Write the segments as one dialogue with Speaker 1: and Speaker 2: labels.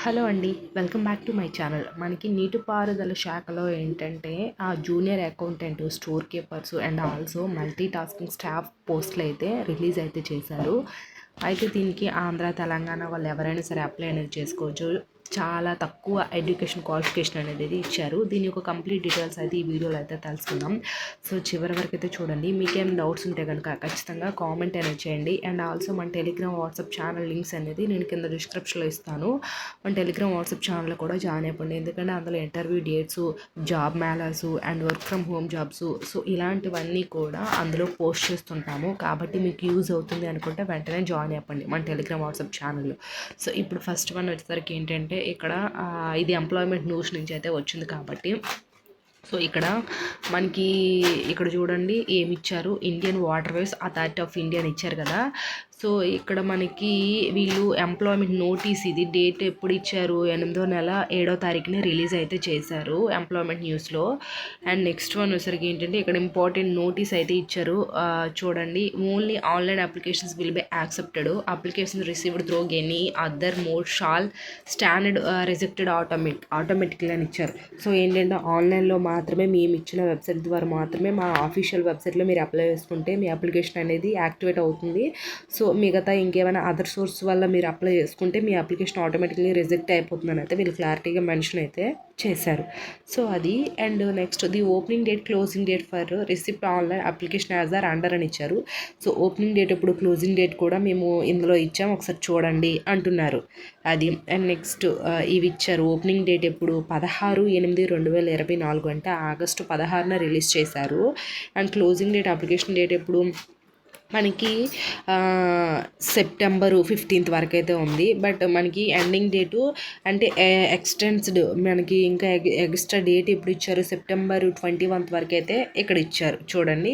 Speaker 1: Hello అండి. Welcome back to my channel. మనకి నీటిపారుదల శాఖలో ఏంటంటే junior accountant, store keepers and also multi tasking staff పోస్టులు అయితే రిలీజ్ అయితే చేశారు. అయితే దీనికి ఆంధ్ర, తెలంగాణ వాళ్ళు ఎవరైనా సరే అప్లై అనేది చేసుకోవచ్చు. చాలా తక్కువ ఎడ్యుకేషన్ క్వాలిఫికేషన్ అనేది ఇచ్చారు. దీని యొక్క కంప్లీట్ డీటెయిల్స్ అయితే ఈ వీడియోలో అయితే తెలుసుకుందాం. సో చివరి వరకు అయితే చూడండి. మీకేం డౌట్స్ ఉంటే కనుక ఖచ్చితంగా కామెంట్ అనేది చేయండి. అండ్ ఆల్సో మన టెలిగ్రామ్, వాట్సాప్ ఛానల్ లింక్స్ అనేది నేను కింద డిస్క్రిప్షన్లో ఇస్తాను. మన టెలిగ్రామ్, వాట్సాప్ ఛానల్లో కూడా జాయిన్ అయిపోండి. ఎందుకంటే అందులో interview dates, job melas and work from home jobs, so ఇలాంటివన్నీ కూడా అందులో పోస్ట్ చేస్తుంటాము. కాబట్టి మీకు యూజ్ అవుతుంది అనుకుంటే వెంటనే జాయిన్ అయిపోండి మన టెలిగ్రామ్, వాట్సాప్ ఛానల్లో. సో ఇప్పుడు ఫస్ట్ వన్ వచ్చేసరికి ఏంటంటే ఇక్కడ ఇది ఎంప్లాయ్మెంట్ న్యూస్ నుంచి అయితే వచ్చింది కాబట్టి సో ఇక్కడ మనకి ఇక్కడ చూడండి ఏమి ఇచ్చారు, Indian waterways authority of India అని ఇచ్చారు కదా. సో ఇక్కడ మనకి వీళ్ళు ఎంప్లాయ్మెంట్ నోటీస్, ఇది డేట్ ఎప్పుడు ఇచ్చారు, 8వ నెల 7వ తారీఖునే రిలీజ్ అయితే చేశారు ఎంప్లాయ్మెంట్ న్యూస్లో. అండ్ నెక్స్ట్ వన్ వచ్చరికి ఏంటంటే ఇక్కడ ఇంపార్టెంట్ నోటీస్ అయితే ఇచ్చారు. చూడండి, only online applications will be accepted, application received through any other mode shall stand rejected automatically అని ఇచ్చారు. సో ఏంటంటే ఆన్లైన్లో మాత్రమే మేము ఇచ్చిన వెబ్సైట్ ద్వారా మాత్రమే, మా ఆఫీషియల్ వెబ్సైట్లో మీరు అప్లై చేసుకుంటే మీ అప్లికేషన్ అనేది యాక్టివేట్ అవుతుంది. సో మిగతా ఇంకేమైనా అదర్ సోర్స్ వల్ల మీరు అప్లై చేసుకుంటే మీ అప్లికేషన్ ఆటోమేటిక్లీ రిజెక్ట్ అయిపోతుందని అయితే వీళ్ళు క్లారిటీగా మెన్షన్ అయితే చేశారు. సో అది. And next the opening date, closing date for receipt online application as are under అని ఇచ్చారు. సో ఓపెనింగ్ డేట్ ఎప్పుడు, క్లోజింగ్ డేట్ కూడా మేము ఇందులో ఇచ్చాము, ఒకసారి చూడండి అంటున్నారు. అది. అండ్ నెక్స్ట్ ఇవి ఇచ్చారు. ఓపెనింగ్ డేట్ ఎప్పుడు 16/8/2024 అంటే ఆగస్టు 16న రిలీజ్ చేశారు. And closing date, application date ఎప్పుడు మనకి సెప్టెంబరు 15th వరకు అయితే ఉంది. బట్ మనకి ఎండింగ్ డేటు అంటే ఎక్స్టెన్స్డ్, మనకి ఇంకా ఎక్స్ట్రా డేట్ ఎప్పుడు ఇచ్చారు, సెప్టెంబర్ 21th వరకు అయితే ఇక్కడ ఇచ్చారు చూడండి.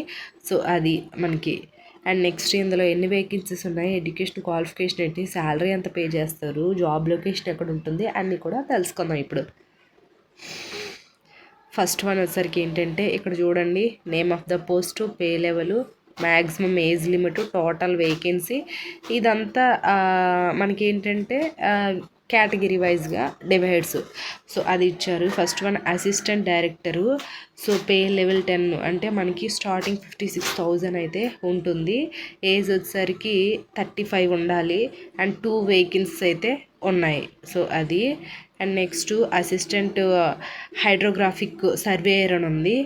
Speaker 1: సో అది మనకి. అండ్ నెక్స్ట్ ఇందులో ఎన్ని వేకెన్సీస్ ఉన్నాయి, ఎడ్యుకేషన్ క్వాలిఫికేషన్ ఏంటి, శాలరీ ఎంత పే చేస్తారు, జాబ్ లొకేషన్ ఎక్కడ ఉంటుంది అన్నీ కూడా తెలుసుకుందాం ఇప్పుడు. ఫస్ట్ వన్ వచ్చేసరికి ఏంటంటే ఇక్కడ చూడండి, name of the post, pay level, maximum age limit, total vacancy, ఇదంతా మనకి ఏంటంటే కేటగిరీ వైజ్గా డివైడ్స్. సో అది ఇచ్చారు. First one assistant director. So pay level 10 అంటే మనకి స్టార్టింగ్ 56,000 అయితే ఉంటుంది. ఏజ్ వచ్చేసరికి 35 ఉండాలి. అండ్ 2 వేకెన్సీస్ అయితే ఉన్నాయి. సో అది. And next assistant hydrographic surveyor అని ఉంది.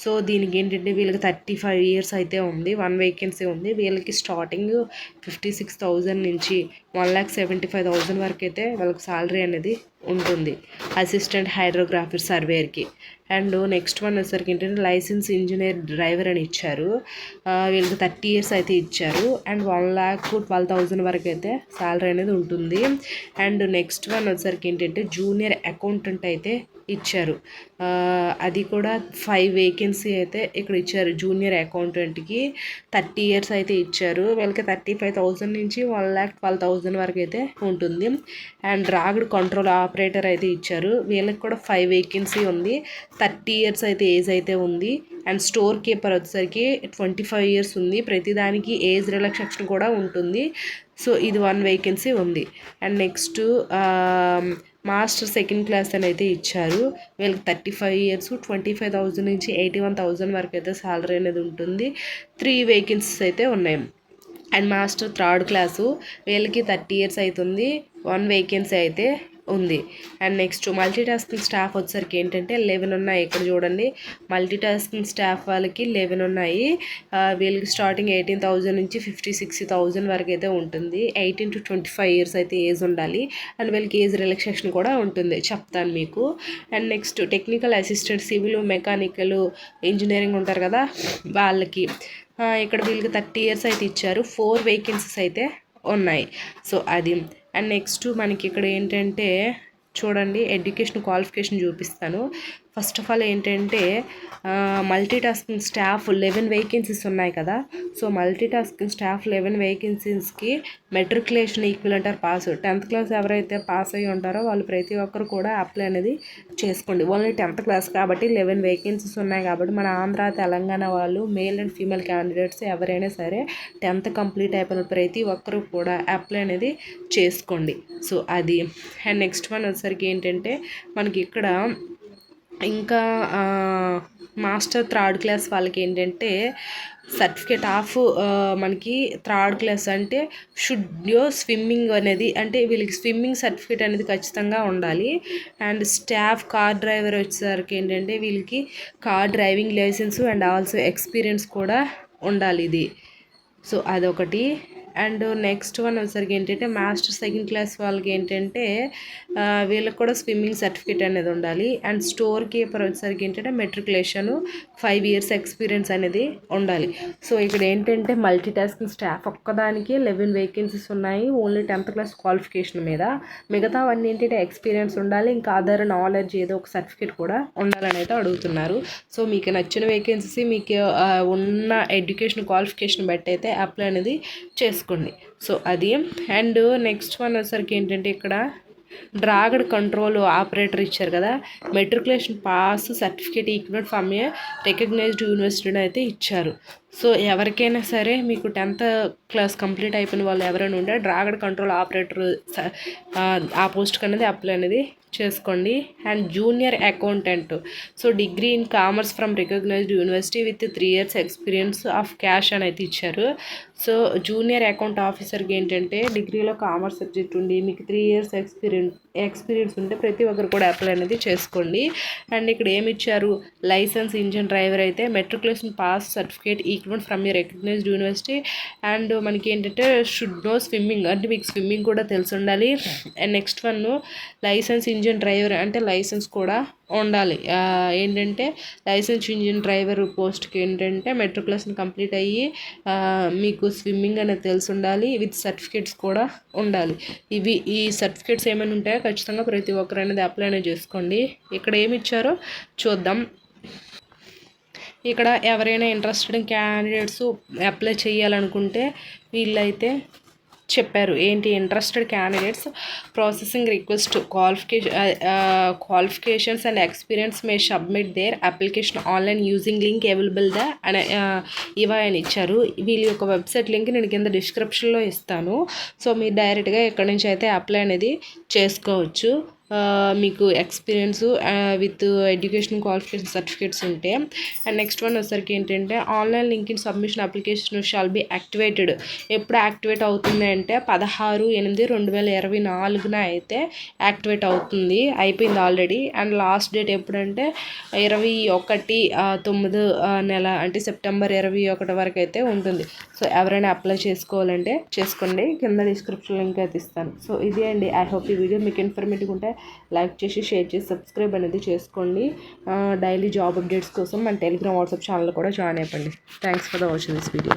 Speaker 1: సో దీనికి ఏంటంటే వీళ్ళకి 35 years అయితే ఉంది. 1 వేకెన్సీ ఉంది. వీళ్ళకి స్టార్టింగ్ 56,000 నుంచి 1,75,000 వరకు అయితే వాళ్ళకి శాలరీ అనేది ఉంటుంది అసిస్టెంట్ హైడ్రోగ్రాఫిక్ సర్వేయర్కి. అండ్ నెక్స్ట్ వన్ వచ్చేసరికి ఏంటంటే లైసెన్స్ ఇంజనీర్ డ్రైవర్ అని ఇచ్చారు. వీళ్ళకి 30 years అయితే ఇచ్చారు. అండ్ 1,12,000 వరకు అయితే శాలరీ అనేది ఉంటుంది. అండ్ నెక్స్ట్ వన్ వచ్చేసరికి ఏంటంటే జూనియర్ అకౌంటెంట్ అయితే ఇచ్చారు. అది కూడా 5 వేకెన్సీ అయితే ఇక్కడ ఇచ్చారు. జూనియర్ అకౌంటెంట్కి 30 years అయితే ఇచ్చారు. వీళ్ళకి 35,000 నుంచి 1,12,000 వరకు అయితే ఉంటుంది. అండ్ డ్రాగ్డ్ కంట్రోల్ ఆపరేటర్ అయితే ఇచ్చారు. వీళ్ళకి కూడా 5 వేకెన్సీ ఉంది. 30 years అయితే ఏజ్ అయితే ఉంది. అండ్ స్టోర్ కీపర్ వచ్చేసరికి 25 years ఉంది. ప్రతిదానికి ఏజ్ రిలాక్సేషన్ కూడా ఉంటుంది. సో ఇది 1 వేకెన్సీ ఉంది. And next master second class అని అయితే ఇచ్చారు. వీళ్ళకి 35 years, 25,000 నుంచి 81,000 వరకు అయితే శాలరీ అనేది ఉంటుంది. 3 వేకెన్సీస్ అయితే ఉన్నాయి. అండ్ మాస్టర్ థర్డ్ క్లాసు, వీళ్ళకి 30 years అవుతుంది. 1 వేకెన్సీ అయితే ఉంది. And next multi tasking staff వచ్చేసరికి ఏంటంటే 11 ఉన్నాయి. ఇక్కడ చూడండి, మల్టీ టాస్కింగ్ స్టాఫ్ వాళ్ళకి 11 ఉన్నాయి. వీళ్ళకి స్టార్టింగ్ 18,000 నుంచి 56,000 వరకు అయితే ఉంటుంది. 18 to 25 years అయితే ఏజ్ ఉండాలి. అండ్ వీళ్ళకి ఏజ్ రిలాక్సేషన్ కూడా ఉంటుంది, చెప్తాను మీకు. And next technical assistant, civil, mechanical engineering ఉంటారు కదా వాళ్ళకి ఇక్కడ వీళ్ళకి 30 years అయితే ఇచ్చారు. 4 వేకెన్సీస్ అయితే ఉన్నాయి. సో అది. అండ్ నెక్స్ట్ మనకి ఇక్కడ ఏంటంటే చూడండి, ఎడ్యుకేషన్ క్వాలిఫికేషన్ చూపిస్తాను. ఫస్ట్ ఆఫ్ ఆల్ ఏంటంటే మల్టీ టాస్కింగ్ స్టాఫ్ 11 వేకెన్సీస్ ఉన్నాయి కదా. సో మల్టీ టాస్కింగ్ స్టాఫ్ 11 వేకెన్సీస్కి matriculation equivalent or pass 10th class ఎవరైతే పాస్ అయ్యి ఉంటారో వాళ్ళు ప్రతి ఒక్కరు కూడా అప్లై అనేది చేసుకోండి. ఓన్లీ 10th క్లాస్ కాబట్టి 11 వేకెన్సీస్ ఉన్నాయి కాబట్టి మన ఆంధ్ర తెలంగాణ వాళ్ళు మేల్ అండ్ ఫీమేల్ క్యాండిడేట్స్ ఎవరైనా సరే 10th కంప్లీట్ అయిపోయిన ప్రతి ఒక్కరు కూడా అప్లై అనేది చేసుకోండి. సో అది. అండ్ నెక్స్ట్ వన్ వచ్చేసరికి ఏంటంటే మనకి ఇక్కడ ఇంకా మాస్టర్ థర్డ్ క్లాస్ వాళ్ళకి ఏంటంటే సర్టిఫికేట్ ఆఫ్ మనకి థర్డ్ క్లాస్ అంటే షుడ్ యో స్విమ్మింగ్ అనేది అంటే వీళ్ళకి స్విమ్మింగ్ సర్టిఫికేట్ అనేది ఖచ్చితంగా ఉండాలి. అండ్ స్టాఫ్ కార్ డ్రైవర్ వచ్చేసరికి ఏంటంటే వీళ్ళకి car driving licence and also experience కూడా ఉండాలి ఇది. సో అదొకటి. అండ్ నెక్స్ట్ వన్ వచ్చేసరికి ఏంటంటే మాస్టర్ సెకండ్ క్లాస్ వాళ్ళకి ఏంటంటే వీళ్ళకి కూడా స్విమ్మింగ్ సర్టిఫికేట్ అనేది ఉండాలి. అండ్ స్టోర్ కీపర్ వచ్చేసరికి ఏంటంటే మెట్రికులేషన్ 5 years ఎక్స్పీరియన్స్ అనేది ఉండాలి. సో ఇక్కడ ఏంటంటే మల్టీ టాస్కింగ్ స్టాఫ్ ఒక్కదానికి 11 వేకెన్సీస్ ఉన్నాయి ఓన్లీ 10th క్లాస్ క్వాలిఫికేషన్ మీద. మిగతావన్నీ ఏంటంటే ఎక్స్పీరియన్స్ ఉండాలి, ఇంకా అదర్ నాలెడ్జ్ ఏదో ఒక సర్టిఫికేట్ కూడా ఉండాలని అయితే అడుగుతున్నారు. సో మీకు నచ్చిన వేకెన్సీ మీకు ఉన్న ఎడ్యుకేషన్ క్వాలిఫికేషన్ బట్టి అయితే అప్లై అనేది చేసుకోండి. సో అది. అండ్ నెక్స్ట్ వన్ వచ్చేసరికి ఏంటంటే ఇక్కడ డ్రాగన్ కంట్రోల్ ఆపరేటర్ ఇచ్చారు కదా, matriculation pass certificate equal from a recognised university అయితే ఇచ్చారు. సో ఎవరికైనా సరే మీకు 10th క్లాస్ కంప్లీట్ అయిపోయిన వాళ్ళు ఎవరైనా ఉంటే డ్రాగన్ కంట్రోల్ ఆపరేటర్ ఆ పోస్ట్కి అనేది అప్లై అనేది చేసుకోండి. And junior accountant so degree in commerce from recognised university with 3 years experience of cash అని అయితే ఇచ్చారు. సో జూనియర్ అకౌంట్ ఆఫీసర్కి ఏంటంటే డిగ్రీలో కామర్స్ సబ్జెక్ట్ ఉండి మీకు 3 years ఎక్స్పీరియన్స్ ఉంటే ప్రతి ఒక్కరు కూడా అప్లై అనేది చేసుకోండి. అండ్ ఇక్కడ ఏమి ఇచ్చారు, లైసెన్స్ ఇంజిన్ డ్రైవర్ అయితే matriculation pass certificate equal from you recognised university. And మనకి ఏంటంటే షుడ్ నో స్విమ్మింగ్ అంటే మీకు స్విమ్మింగ్ కూడా తెలిసి ఉండాలి. And next one licence engine driver అంటే లైసెన్స్ కూడా ఉండాలి. ఏంటంటే లైసెన్స్ ఇంజిన్ డ్రైవర్ పోస్ట్కి ఏంటంటే మెట్రికులేషన్ కంప్లీట్ అయ్యి మీకు స్విమ్మింగ్ అనేది తెలిసి ఉండాలి, విత్ సర్టిఫికేట్స్ కూడా ఉండాలి. ఈ సర్టిఫికేట్స్ ఏమైనా ఉంటాయో ఖచ్చితంగా ప్రతి ఒక్కరు అనేది అప్లై అనేది చేసుకోండి. ఇక్కడ ఏమి ఇచ్చారో చూద్దాం. ఇక్కడ ఎవరైనా ఇంట్రెస్టెడ్ క్యాండిడేట్స్ అప్లై చేయాలనుకుంటే వీళ్ళైతే చెప్పారు ఏంటి, interested candidates processing request qualifications and experience May submit their application online using link available the అని అని ఇచ్చారు. వీళ్ళ యొక్క వెబ్సైట్ లింక్ నేను కింద డిస్క్రిప్షన్లో ఇస్తాను. సో మీరు డైరెక్ట్గా ఇక్కడ నుంచి అయితే అప్లై అనేది చేసుకోవచ్చు. మీకు experience with education qualification certificates ఉంటే. అండ్ నెక్స్ట్ వన్ వచ్చేసరికి ఏంటంటే online link in submission application shall be activated. ఎప్పుడు యాక్టివేట్ అవుతుంది అంటే 16/8/2024 అయితే యాక్టివేట్ అవుతుంది, అయిపోయింది ఆల్రెడీ. అండ్ లాస్ట్ డేట్ ఎప్పుడంటే 21/9 నెల అంటే సెప్టెంబర్ 21 వరకు అయితే ఉంటుంది. సో ఎవరైనా అప్లై చేసుకోవాలంటే చేసుకోండి, కింద డిస్క్రిప్షన్ లింక్ అయితే ఇస్తాను. సో ఇదే అండి. ఐ హోప్ ఈ వీడియో మీకు ఇన్ఫర్మేటివ్ ఉంటే లైక్ చేసి షేర్ చేసి సబ్స్క్రైబ్ అనేది చేసుకోండి. డైలీ జాబ్ అప్డేట్స్ కోసం మన టెలిగ్రామ్ వాట్సాప్ ఛానల్ కూడా జాయిన్ అయిపోండి. Thanks for the watching this video.